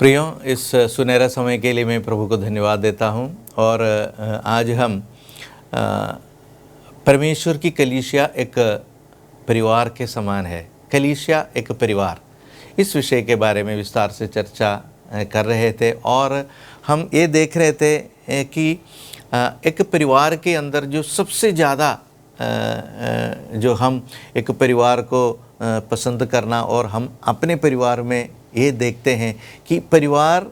प्रियो, इस सुनहरा समय के लिए मैं प्रभु को धन्यवाद देता हूँ। और आज हम परमेश्वर की कलीसिया एक परिवार के समान है। कलीसिया एक परिवार, इस विषय के बारे में विस्तार से चर्चा कर रहे थे। और हम ये देख रहे थे कि एक परिवार के अंदर जो सबसे ज़्यादा जो हम एक परिवार को पसंद करना, और हम अपने परिवार में ये देखते हैं कि परिवार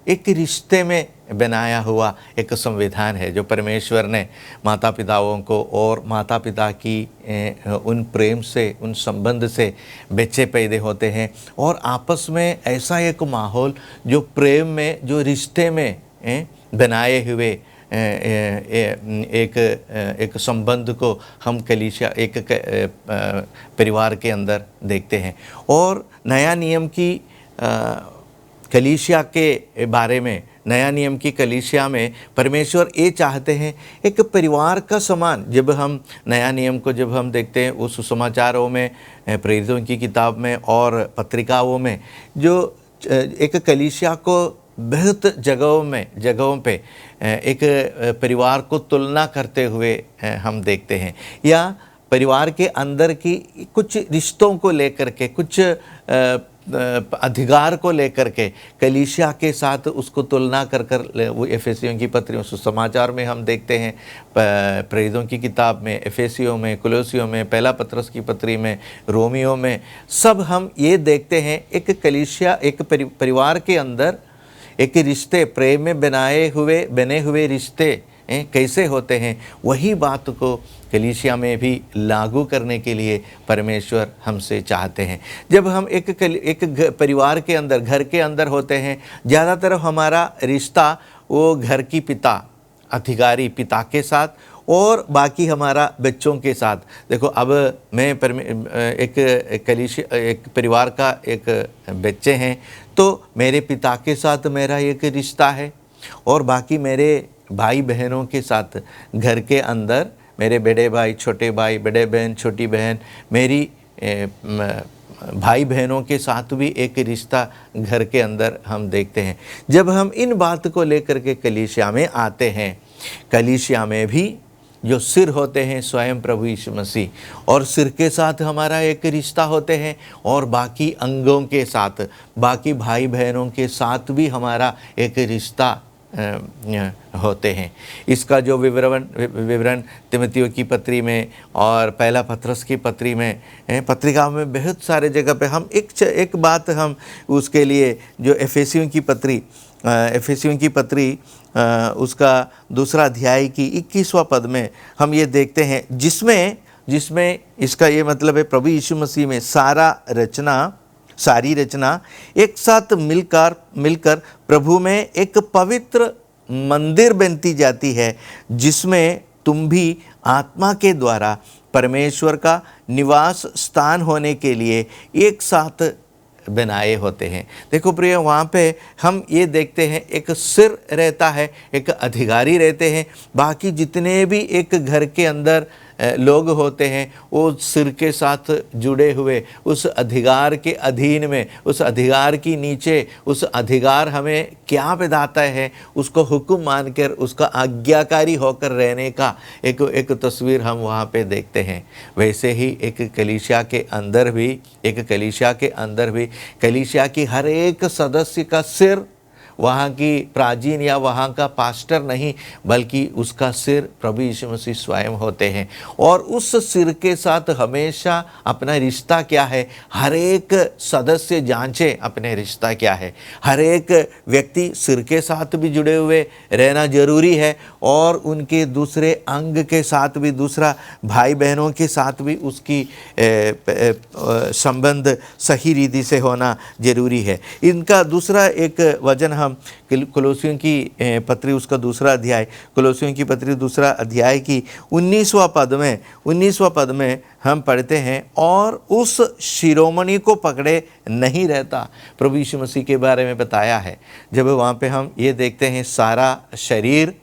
एक रिश्ते में बनाया हुआ एक संविधान है, जो परमेश्वर ने माता पिताओं को और माता पिता की उन प्रेम से, उन संबंध से बच्चे पैदा होते हैं। और आपस में ऐसा एक माहौल जो प्रेम में, जो रिश्ते में बनाए हुए एक संबंध को हम कलीसिया एक परिवार के अंदर देखते हैं। और नया नियम की कलीसिया के बारे में, नया नियम की कलीसिया में परमेश्वर ये चाहते हैं एक परिवार का समान। जब हम नया नियम को जब हम देखते हैं उस सुसमाचारों में, प्रेरितों की किताब में और पत्रिकाओं में, जो एक कलीसिया को बहुत जगहों पे एक परिवार को तुलना करते हुए हम देखते हैं, या परिवार के अंदर की कुछ रिश्तों को लेकर के, कुछ अधिकार को लेकर के कलीसिया के साथ उसको तुलना कर वो एफेसियों की पत्री सुसमाचार में हम देखते हैं, प्रेरितों की किताब में, एफेसियों में, कुलोसियों में, पहला पत्रस की पत्री में, रोमियो में, सब हम ये देखते हैं एक कलीसिया, एक परिवार के अंदर एक रिश्ते, प्रेम में बने हुए रिश्ते कैसे होते हैं। वही बात को कलीसिया में भी लागू करने के लिए परमेश्वर हमसे चाहते हैं। जब हम एक परिवार के अंदर, घर के अंदर होते हैं, ज़्यादातर हमारा रिश्ता वो घर की अधिकारी पिता के साथ, और बाकी हमारा बच्चों के साथ। देखो, अब मैं एक परिवार का एक बच्चे हैं, तो मेरे पिता के साथ मेरा एक रिश्ता है, और बाकी मेरे भाई बहनों के साथ घर के अंदर मेरे बड़े भाई, छोटे भाई, बड़े बहन, छोटी बहन, मेरी भाई बहनों के साथ भी एक रिश्ता घर के अंदर हम देखते हैं। जब हम इन बात को लेकर के कलीसिया में आते हैं, कलीसिया में भी जो सिर होते हैं स्वयं प्रभु यीशु मसीह, और सिर के साथ हमारा एक रिश्ता होते हैं, और बाकी अंगों के साथ, बाकी भाई बहनों के साथ भी हमारा एक रिश्ता होते हैं। इसका जो विवरण तिमोथियों की पत्री में और पहला पत्रस की पत्री में, पत्रिकाओं में बहुत सारे जगह पे हम एक बात हम उसके लिए, जो एफेसियों की पत्री उसका दूसरा अध्याय की 21वां पद में हम ये देखते हैं, जिसमें इसका ये मतलब है प्रभु यीशु मसीह में सारी रचना एक साथ मिलकर प्रभु में एक पवित्र मंदिर बनती जाती है, जिसमें तुम भी आत्मा के द्वारा परमेश्वर का निवास स्थान होने के लिए एक साथ बनाए होते हैं। देखो प्रिय, वहाँ पे हम ये देखते हैं एक सिर रहता है, एक अधिकारी रहते हैं, बाकी जितने भी एक घर के अंदर लोग होते हैं वो सिर के साथ जुड़े हुए, उस अधिकार के अधीन में, उस अधिकार की नीचे, उस अधिकार हमें क्या बताता है उसको हुक्म मानकर, उसका आज्ञाकारी होकर रहने का एक तस्वीर हम वहाँ पे देखते हैं। वैसे ही एक कलीसिया के अंदर भी कलीसिया की हर एक सदस्य का सिर वहाँ की प्राचीन या वहाँ का पास्टर नहीं, बल्कि उसका सिर प्रभु यीशु मसीह स्वयं होते हैं। और उस सिर के साथ हमेशा अपना रिश्ता क्या है, हर एक सदस्य जांचे अपने रिश्ता क्या है। हर एक व्यक्ति सिर के साथ भी जुड़े हुए रहना जरूरी है, और उनके दूसरे अंग के साथ भी, दूसरा भाई बहनों के साथ भी उसकी संबंध सही रीति से होना जरूरी है। इनका दूसरा एक वचन हम कुलोसियों की पत्री, उसका दूसरा अध्याय, कुलोसियों की पत्री दूसरा अध्याय की 19वां पद में हम पढ़ते हैं, और उस शिरोमणि को पकड़े नहीं रहता। प्रभु यीशु मसीह के बारे में बताया है। जब वहाँ पे हम ये देखते हैं सारा शरीर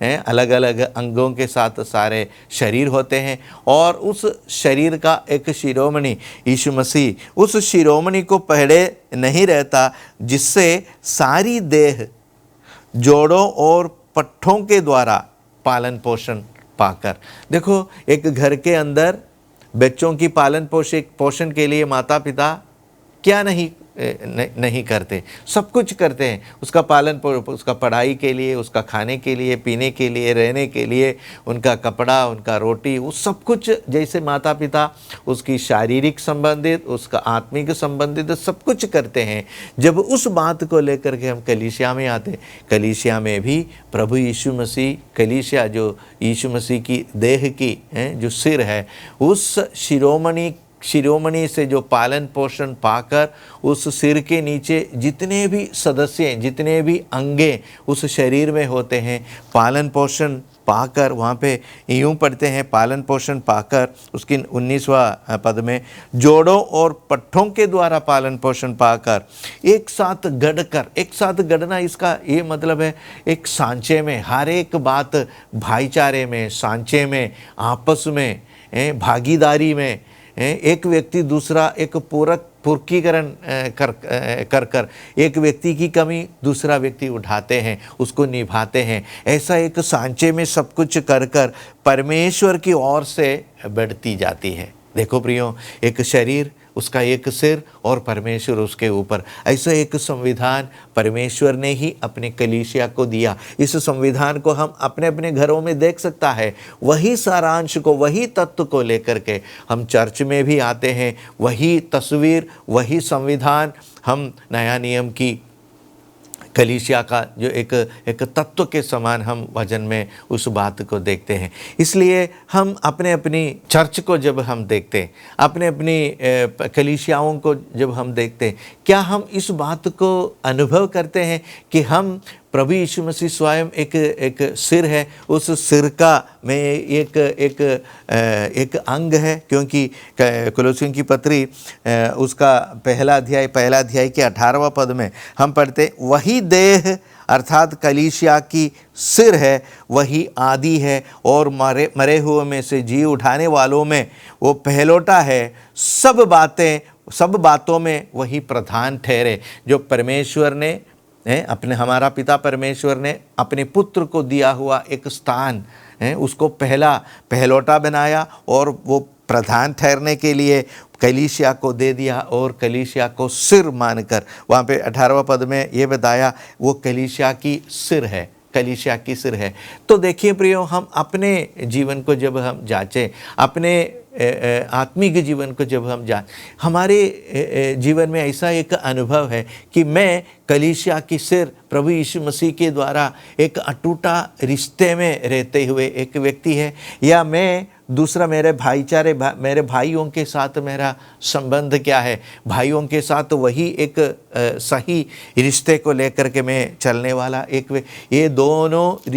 अलग अलग अंगों के साथ सारे शरीर होते हैं, और उस शरीर का एक शिरोमणि यीशु मसीह उस शिरोमणि को पकड़े नहीं रहता, जिससे सारी देह जोड़ों और पट्ठों के द्वारा पालन पोषण पाकर। देखो, एक घर के अंदर बच्चों की पालन पोषण के लिए माता पिता क्या नहीं करते, सब कुछ करते हैं। उसका उसका पढ़ाई के लिए, उसका खाने के लिए, पीने के लिए, रहने के लिए, उनका कपड़ा, उनका रोटी, वो सब कुछ, जैसे माता पिता उसकी शारीरिक संबंधित, उसका आत्मिक संबंधित सब कुछ करते हैं। जब उस बात को लेकर के हम कलीसिया में आते, कलीसिया में भी प्रभु यीशु मसीह, कलीसिया जो यीशु मसीह की देह की जो सिर है, उस शिरोमणि से जो पालन पोषण पाकर, उस सिर के नीचे जितने भी सदस्य, जितने भी अंगे उस शरीर में होते हैं, पालन पोषण पाकर, वहाँ पे यूँ पढ़ते हैं, पालन पोषण पाकर, उसकी 19वां पद में, जोड़ों और पट्ठों के द्वारा पालन पोषण पाकर एक साथ गढ़कर। एक साथ गढ़ना, इसका ये मतलब है एक सांचे में, हर एक बात भाईचारे में, सांचे में, आपस में, भागीदारी में, एक व्यक्ति दूसरा एक पूरकीकरण कर एक व्यक्ति की कमी दूसरा व्यक्ति उठाते हैं, उसको निभाते हैं। ऐसा एक सांचे में सब कुछ कर परमेश्वर की ओर से बढ़ती जाती है। देखो प्रियो, एक शरीर, उसका एक सिर और परमेश्वर उसके ऊपर, ऐसा एक संविधान परमेश्वर ने ही अपने कलीसिया को दिया। इस संविधान को हम अपने अपने घरों में देख सकता है। वही सारांश को, वही तत्व को लेकर के हम चर्च में भी आते हैं। वही तस्वीर, वही संविधान हम नया नियम की कलीसिया का जो एक तत्व के समान हम वचन में उस बात को देखते हैं। इसलिए हम अपने अपनी चर्च को जब हम देखते हैं, अपने अपनी कलीसियाओं को जब हम देखते हैं, क्या हम इस बात को अनुभव करते हैं कि हम प्रभु यीशु मसीह स्वयं एक सिर है, उस सिर का में एक अंग है। क्योंकि कुलोसियों की पत्री उसका पहला अध्याय के 18वां पद में हम पढ़ते, वही देह अर्थात कलीसिया की सिर है, वही आदि है और मरे हुए में से जी उठाने वालों में वो पहलोटा है। सब बातों में वही प्रधान ठहरे। जो परमेश्वर ने हमारा पिता परमेश्वर ने अपने पुत्र को दिया हुआ एक स्थान उसको पहलोटा बनाया, और वो प्रधान ठहरने के लिए कलीसिया को दे दिया, और कलीसिया को सिर मानकर, वहाँ पे 18वां पद में ये बताया, वो कलीसिया की सिर है, कलीसिया की सिर है। तो देखिए प्रियो, हम अपने जीवन को जब हम जांचें, अपने आत्मिक जीवन को जब हम हमारे जीवन में ऐसा एक अनुभव है कि मैं कलीसिया की सिर प्रभु यीशु मसीह के द्वारा एक अटूटा रिश्ते में रहते हुए एक व्यक्ति है, या मैं दूसरा मेरे मेरे भाइयों के साथ मेरा संबंध क्या है, भाइयों के साथ वही एक सही रिश्ते को लेकर के मैं चलने वाला ये दोनों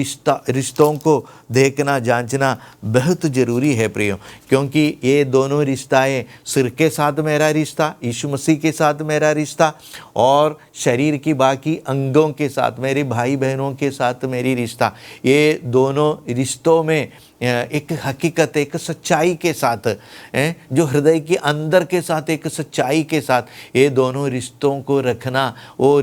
रिश्तों को देखना जांचना बहुत ज़रूरी है प्रियो। क्योंकि ये दोनों रिश्ताएँ, सिर के साथ मेरा रिश्ता, यीशु मसीह के साथ मेरा रिश्ता, और शरीर की बाकी अंगों के साथ, मेरे भाई बहनों के साथ मेरी रिश्ता, ये दोनों रिश्तों में एक हकीकत, एक सच्चाई के साथ, जो हृदय के अंदर के साथ एक सच्चाई के साथ ये दोनों रिश्तों को रखना, वो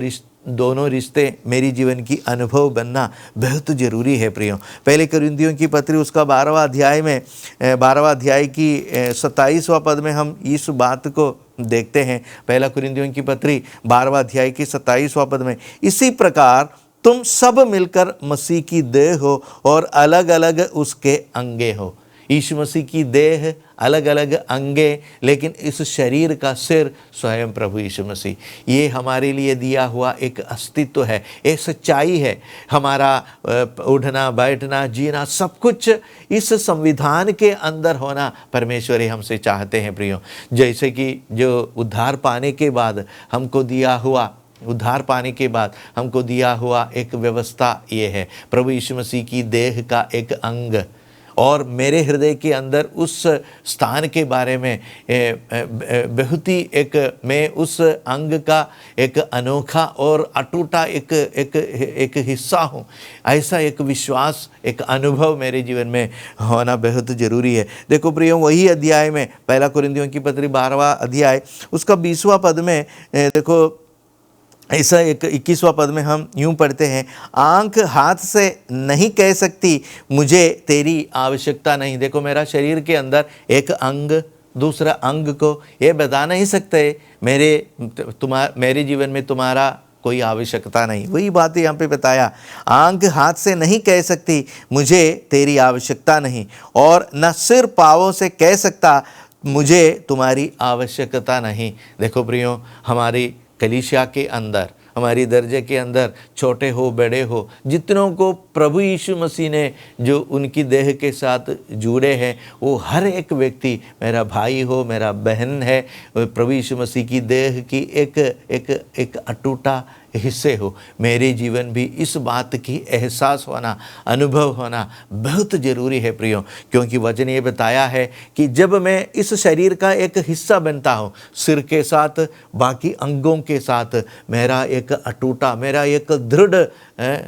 दोनों रिश्ते मेरी जीवन की अनुभव बनना बहुत ज़रूरी है प्रियो। पहले कुरिन्थियों की पत्री उसका 12वां अध्याय की 27वां पद में हम इस बात को देखते हैं। पहला कुरिन्थियों की पत्री 12वां अध्याय की 27वां पद में, इसी प्रकार तुम सब मिलकर मसीह की देह हो और अलग अलग उसके अंगे हो। यीशु मसीह की देह, अलग अलग अंगे, लेकिन इस शरीर का सिर स्वयं प्रभु यीशु मसीह। ये हमारे लिए दिया हुआ एक अस्तित्व है, एक सच्चाई है। हमारा उठना बैठना जीना सब कुछ इस संविधान के अंदर होना परमेश्वर ही हमसे चाहते हैं प्रियो। जैसे कि जो उद्धार पाने के बाद हमको दिया हुआ एक व्यवस्था ये है, प्रभु यीशु मसीह की देह का एक अंग, और मेरे हृदय के अंदर उस स्थान के बारे में बहुत ही मैं उस अंग का एक अनोखा और अटूटा एक हिस्सा हूँ, ऐसा एक विश्वास, एक अनुभव मेरे जीवन में होना बहुत ज़रूरी है। देखो प्रियो, वही अध्याय में, पहला कुरिन्थियों की पत्री 12वां अध्याय उसका 20वां पद में देखो ऐसा एक 21वां पद में हम यूं पढ़ते हैं, आंख हाथ से नहीं कह सकती मुझे तेरी आवश्यकता नहीं। देखो, मेरा शरीर के अंदर एक अंग दूसरा अंग को ये बता नहीं सकते मेरे जीवन में तुम्हारा कोई आवश्यकता नहीं। वही बात यहाँ पे बताया, आंख हाथ से नहीं कह सकती मुझे तेरी आवश्यकता नहीं, और न सिर पाँवों से कह सकता मुझे तुम्हारी आवश्यकता नहीं। देखो प्रियो, हमारी कलीसिया के अंदर, हमारी दर्जे के अंदर, छोटे हो बड़े हो, जितनों को प्रभु यीशु मसीह ने जो उनकी देह के साथ जुड़े हैं, वो हर एक व्यक्ति मेरा भाई हो, मेरा बहन है, प्रभु यीशु मसीह की देह की एक अटूटा हिस्से हो। मेरे जीवन भी इस बात की एहसास होना, अनुभव होना बहुत ज़रूरी है प्रियो, क्योंकि वचन ये बताया है कि जब मैं इस शरीर का एक हिस्सा बनता हूँ, सिर के साथ, बाकी अंगों के साथ मेरा एक अटूटा, मेरा एक दृढ़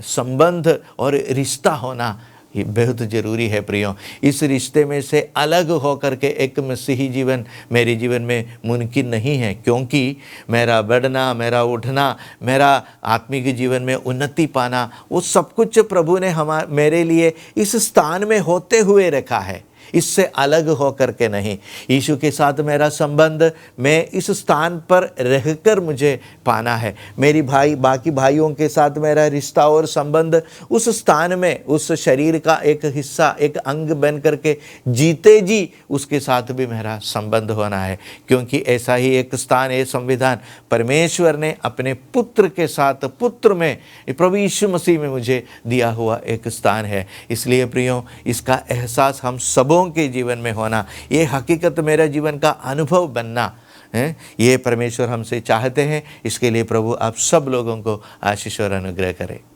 संबंध और रिश्ता होना ये बहुत ज़रूरी है प्रियो। इस रिश्ते में से अलग होकर के एक मसीही जीवन मेरे जीवन में मुमकिन नहीं है, क्योंकि मेरा बढ़ना, मेरा उठना, मेरा आत्मिक जीवन में उन्नति पाना, वो सब कुछ प्रभु ने मेरे लिए इस स्थान में होते हुए रखा है, इससे अलग होकर के नहीं। यीशु के साथ मेरा संबंध मैं इस स्थान पर रहकर मुझे पाना है। मेरी बाकी भाइयों के साथ मेरा रिश्ता और संबंध उस स्थान में, उस शरीर का एक हिस्सा, एक अंग बन करके जीते जी उसके साथ भी मेरा संबंध होना है, क्योंकि ऐसा ही एक स्थान, ये संविधान परमेश्वर ने अपने पुत्र के साथ, पुत्र में, प्रभु यीशु मसीह में मुझे दिया हुआ एक स्थान है। इसलिए प्रियो, इसका एहसास हम सबों के जीवन में होना, ये हकीकत मेरा जीवन का अनुभव बनना है, ये परमेश्वर हमसे चाहते हैं। इसके लिए प्रभु आप सब लोगों को आशीष और अनुग्रह करें।